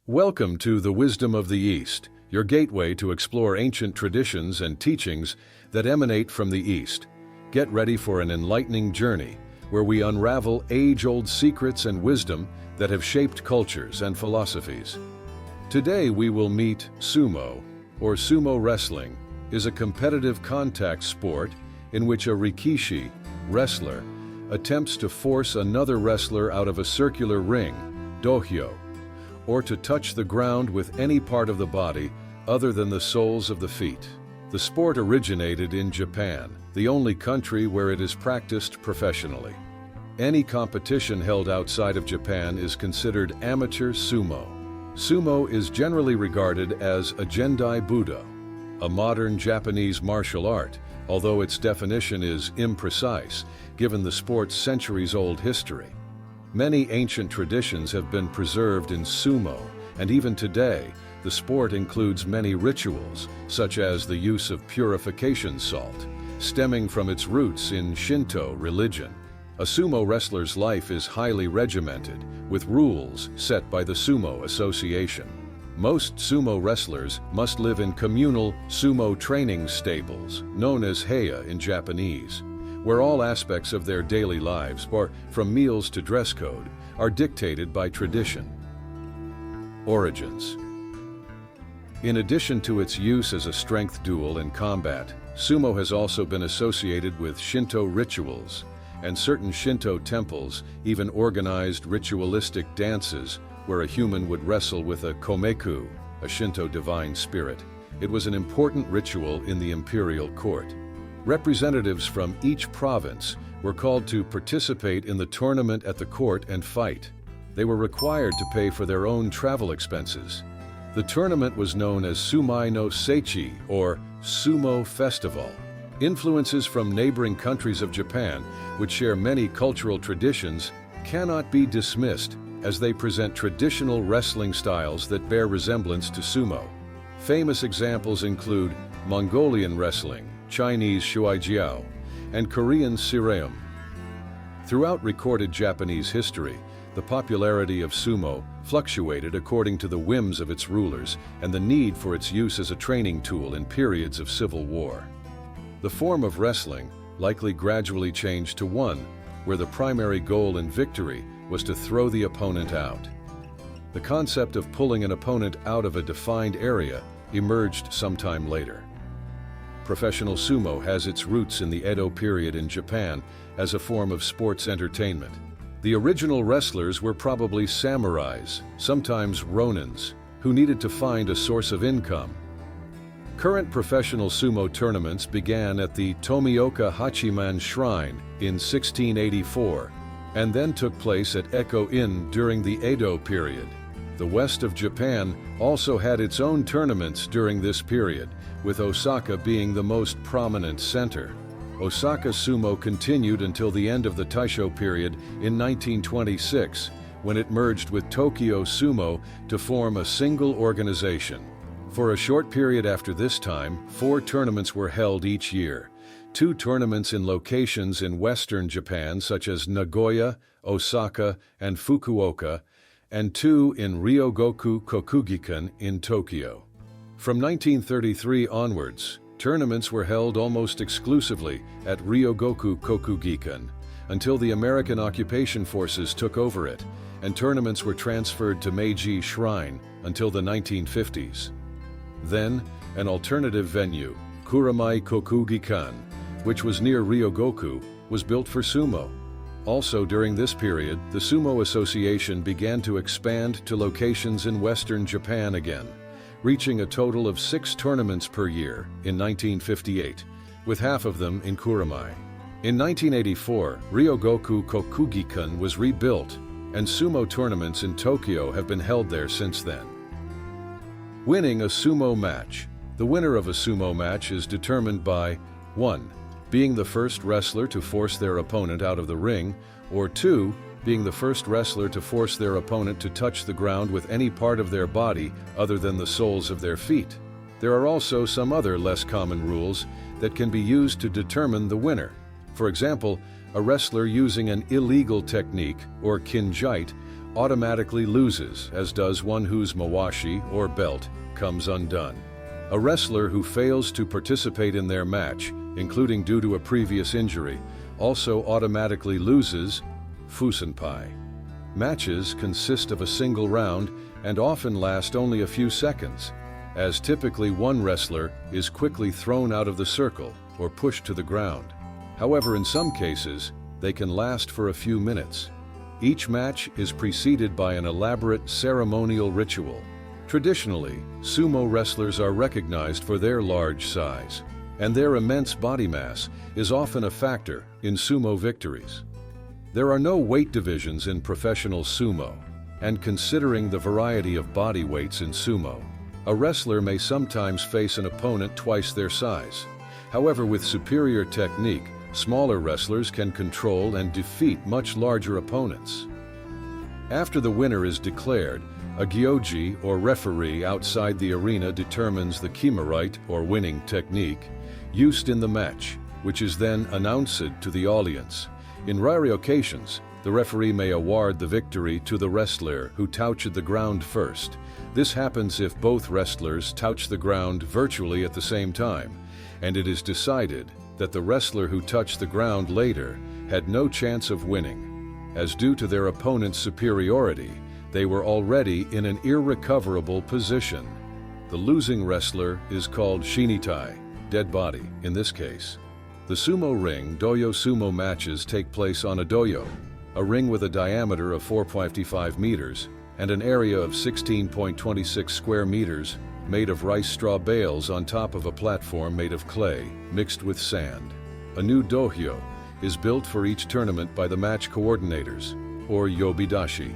Welcome to the Wisdom of the East, your gateway to explore ancient traditions and teachings that emanate from the East. Get ready for an enlightening journey where we unravel age-old secrets and wisdom that have shaped cultures and philosophies. Today we will meet sumo, or sumo wrestling, is a competitive contact sport in which a rikishi, wrestler, attempts to force another wrestler out of a circular ring, dohyo, or to touch the ground with any part of the body other than the soles of the feet. The sport originated in Japan, the only country where it is practiced professionally. Any competition held outside of Japan is considered amateur sumo. Sumo is generally regarded as a gendai budo, a modern Japanese martial art, although its definition is imprecise given the sport's centuries-old history. Many ancient traditions have been preserved in sumo, and even today, the sport includes many rituals, such as the use of purification salt, stemming from its roots in Shinto religion. A sumo wrestler's life is highly regimented, with rules set by the Sumo Association. Most sumo wrestlers must live in communal sumo training stables, known as heya in Japanese, where all aspects of their daily lives, from meals to dress code, are dictated by tradition. Origins. In addition to its use as a strength duel in combat, sumo has also been associated with Shinto rituals, and certain Shinto temples even organized ritualistic dances where a human would wrestle with a komeku, a Shinto divine spirit. It was an important ritual in the imperial court. Representatives from each province were called to participate in the tournament at the court and fight. They were required to pay for their own travel expenses. The tournament was known as Sumai no Seichi, or Sumo Festival. Influences from neighboring countries of Japan, which share many cultural traditions, cannot be dismissed as they present traditional wrestling styles that bear resemblance to sumo. Famous examples include Mongolian wrestling, Chinese shuaijiao, and Korean sireum. Throughout recorded Japanese history, the popularity of sumo fluctuated according to the whims of its rulers and the need for its use as a training tool in periods of civil war. The form of wrestling likely gradually changed to one where the primary goal in victory was to throw the opponent out. The concept of pulling an opponent out of a defined area emerged sometime later. Professional sumo has its roots in the Edo period in Japan as a form of sports entertainment. The original wrestlers were probably samurais, sometimes ronins, who needed to find a source of income. Current professional sumo tournaments began at the Tomioka Hachiman Shrine in 1684, and then took place at Eko-in during the Edo period. The west of Japan also had its own tournaments during this period, with Osaka being the most prominent center. Osaka sumo continued until the end of the Taisho period in 1926, when it merged with Tokyo sumo to form a single organization. For a short period after this time, 4 tournaments were held each year. 2 tournaments in locations in western Japan such as Nagoya, Osaka, and Fukuoka, and 2 in Ryogoku Kokugikan in Tokyo. From 1933 onwards, tournaments were held almost exclusively at Ryogoku Kokugikan until the American occupation forces took over it, and tournaments were transferred to Meiji Shrine until the 1950s. Then, an alternative venue, Kuramai Kokugikan, which was near Ryogoku, was built for sumo. Also during this period, the Sumo Association began to expand to locations in western Japan again, reaching a total of 6 tournaments per year in 1958, with half of them in Kuramai. In 1984, Ryogoku Kokugikan was rebuilt, and sumo tournaments in Tokyo have been held there since then. Winning a sumo match. The winner of a sumo match is determined by 1. Being the first wrestler to force their opponent out of the ring, or 2. Being the first wrestler to force their opponent to touch the ground with any part of their body other than the soles of their feet. There are also some other less common rules that can be used to determine the winner. For example, a wrestler using an illegal technique, or kinjite, automatically loses, as does one whose mawashi, or belt, comes undone. A wrestler who fails to participate in their match, including due to a previous injury, also automatically loses fusenpai. Matches consist of a single round and often last only a few seconds, as typically one wrestler is quickly thrown out of the circle or pushed to the ground. However, in some cases, they can last for a few minutes. Each match is preceded by an elaborate ceremonial ritual. Traditionally, sumo wrestlers are recognized for their large size, and their immense body mass is often a factor in sumo victories. There are no weight divisions in professional sumo, and considering the variety of body weights in sumo, a wrestler may sometimes face an opponent twice their size. However, with superior technique, smaller wrestlers can control and defeat much larger opponents. After the winner is declared, a gyoji or referee outside the arena determines the kimarite or winning technique used in the match, which is then announced to the audience. In rare occasions, the referee may award the victory to the wrestler who touched the ground first. This happens if both wrestlers touch the ground virtually at the same time, and it is decided that the wrestler who touched the ground later had no chance of winning, as due to their opponent's superiority, they were already in an irrecoverable position. The losing wrestler is called shinitai, dead body, in this case. The sumo ring Dohyo sumo matches take place on a dohyo, a ring with a diameter of 4.55 meters and an area of 16.26 square meters, made of rice straw bales on top of a platform made of clay mixed with sand. A new dohyo is built for each tournament by the match coordinators, or yobidashi.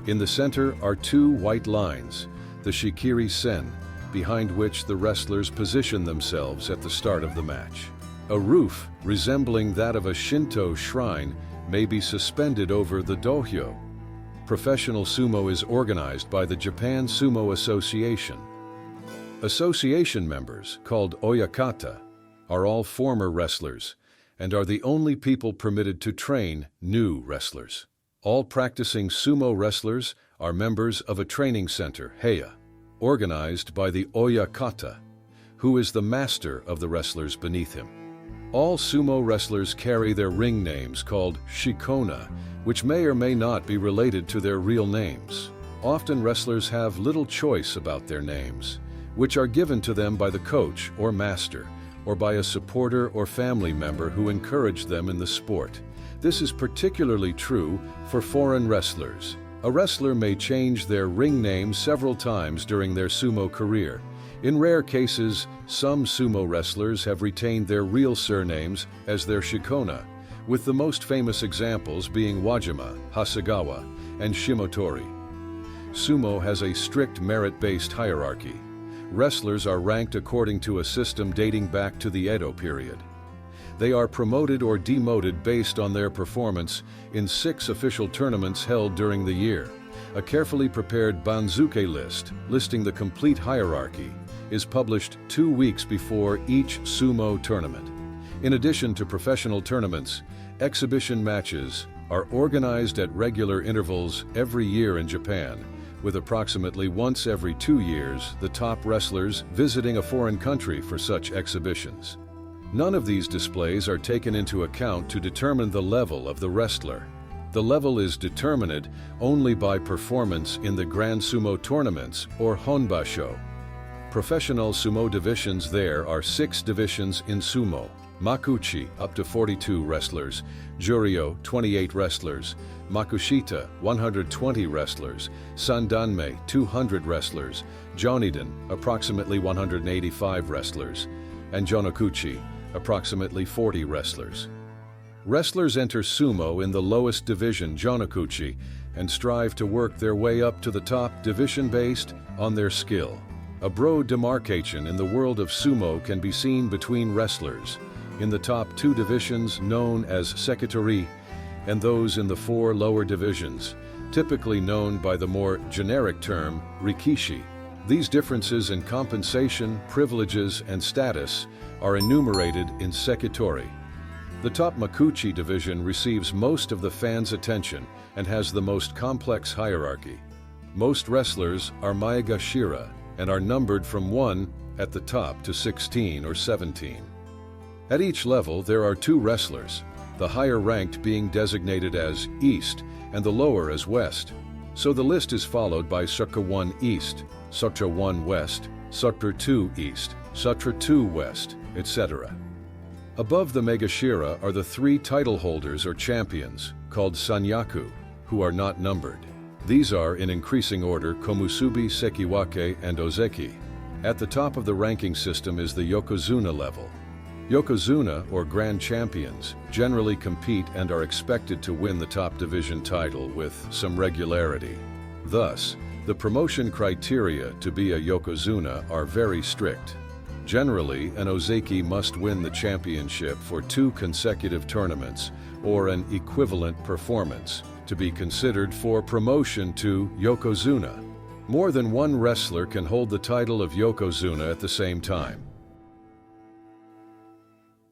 In the center are two white lines, the shikiri sen, behind which the wrestlers position themselves at the start of the match. A roof resembling that of a Shinto shrine may be suspended over the dohyo. Professional sumo is organized by the Japan Sumo Association. Association members, called oyakata, are all former wrestlers and are the only people permitted to train new wrestlers. All practicing sumo wrestlers are members of a training center, heya, organized by the oyakata, who is the master of the wrestlers beneath him. All sumo wrestlers carry their ring names called shikona, which may or may not be related to their real names. Often wrestlers have little choice about their names, which are given to them by the coach or master, or by a supporter or family member who encouraged them in the sport. This is particularly true for foreign wrestlers. A wrestler may change their ring name several times during their sumo career. In rare cases, some sumo wrestlers have retained their real surnames as their shikona, with the most famous examples being Wajima, Hasegawa, and Shimotori. Sumo has a strict merit-based hierarchy. Wrestlers are ranked according to a system dating back to the Edo period. They are promoted or demoted based on their performance in 6 official tournaments held during the year. A carefully prepared banzuke list, listing the complete hierarchy, is published 2 weeks before each sumo tournament. In addition to professional tournaments, exhibition matches are organized at regular intervals every year in Japan, with approximately once every 2 years the top wrestlers visiting a foreign country for such exhibitions. None of these displays are taken into account to determine the level of the wrestler. The level is determined only by performance in the Grand Sumo tournaments or Honbasho. Professional sumo divisions. There are 6 divisions in sumo: Makuchi, up to 42 wrestlers; Juryo, 28 wrestlers; Makushita, 120 wrestlers; Sandanme, 200 wrestlers; Jonidan, approximately 185 wrestlers; and Jonokuchi, approximately 40 wrestlers. Wrestlers enter sumo in the lowest division, Jonokuchi, and strive to work their way up to the top division based on their skill. A broad demarcation in the world of sumo can be seen between wrestlers in the top 2 divisions, known as sekitori, and those in the 4 lower divisions, typically known by the more generic term rikishi. These differences in compensation, privileges, and status are enumerated in sekitori. The top Makuuchi division receives most of the fans' attention and has the most complex hierarchy. Most wrestlers are Maegashira and are numbered from 1 at the top to 16 or 17. At each level, there are 2 wrestlers, the higher ranked being designated as East and the lower as West. So the list is followed by Sutra 1 East, Sutra 1 West, Sutra 2 East, Sutra 2 West, etc. Above the Megashira are the 3 title holders or champions, called Sanyaku, who are not numbered. These are, in increasing order, Komusubi, Sekiwake, and Ozeki. At the top of the ranking system is the Yokozuna level. Yokozuna, or Grand Champions, generally compete and are expected to win the top division title with some regularity. Thus, the promotion criteria to be a Yokozuna are very strict. Generally, an Ozeki must win the championship for 2 consecutive tournaments or an equivalent performance to be considered for promotion to Yokozuna. More than one wrestler can hold the title of Yokozuna at the same time.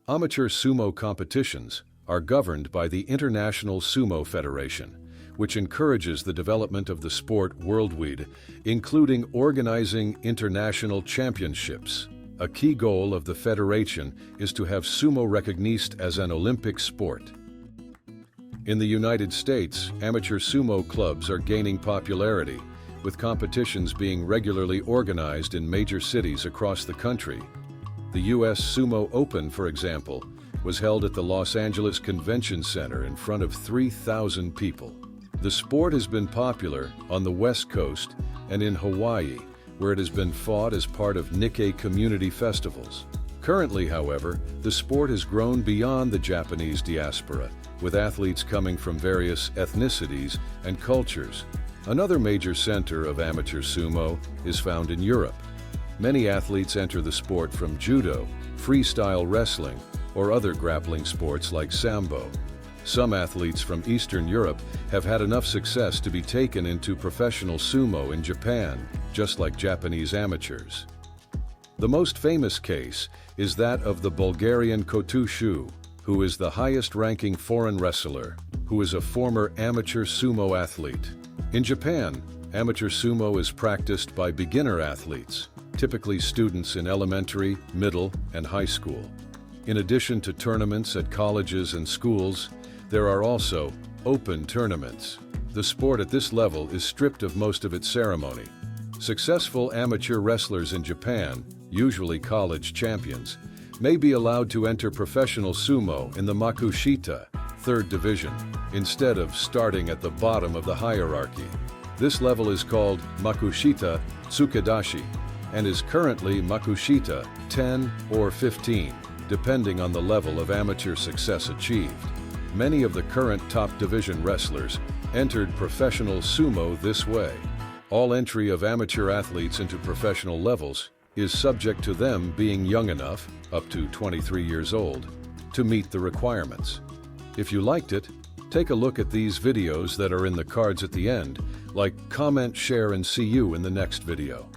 Amateur sumo competitions are governed by the International Sumo Federation, which encourages the development of the sport worldwide, including organizing international championships. A key goal of the federation is to have sumo recognized as an Olympic sport. In the United States, amateur sumo clubs are gaining popularity, with competitions being regularly organized in major cities across the country. The U.S. Sumo Open, for example, was held at the Los Angeles Convention Center in front of 3,000 people. The sport has been popular on the West Coast and in Hawaii, where it has been fought as part of Nikkei community festivals. Currently, however, the sport has grown beyond the Japanese diaspora, with athletes coming from various ethnicities and cultures. Another major center of amateur sumo is found in Europe. Many athletes enter the sport from judo, freestyle wrestling, or other grappling sports like sambo. Some athletes from Eastern Europe have had enough success to be taken into professional sumo in Japan, just like Japanese amateurs. The most famous case is that of the Bulgarian Kotu Shu, who is the highest-ranking foreign wrestler, who is a former amateur sumo athlete. In Japan, amateur sumo is practiced by beginner athletes, typically students in elementary, middle, and high school. In addition to tournaments at colleges and schools, there are also open tournaments. The sport at this level is stripped of most of its ceremony. Successful amateur wrestlers in Japan, usually college champions, may be allowed to enter professional sumo in the Makushita, 3rd division, instead of starting at the bottom of the hierarchy. This level is called Makushita Tsukedashi and is currently Makushita 10 or 15, depending on the level of amateur success achieved. Many of the current top division wrestlers entered professional sumo this way. All entry of amateur athletes into professional levels is subject to them being young enough, up to 23 years old, to meet the requirements. If you liked it, take a look at these videos that are in the cards at the end, like, comment, share, and see you in the next video.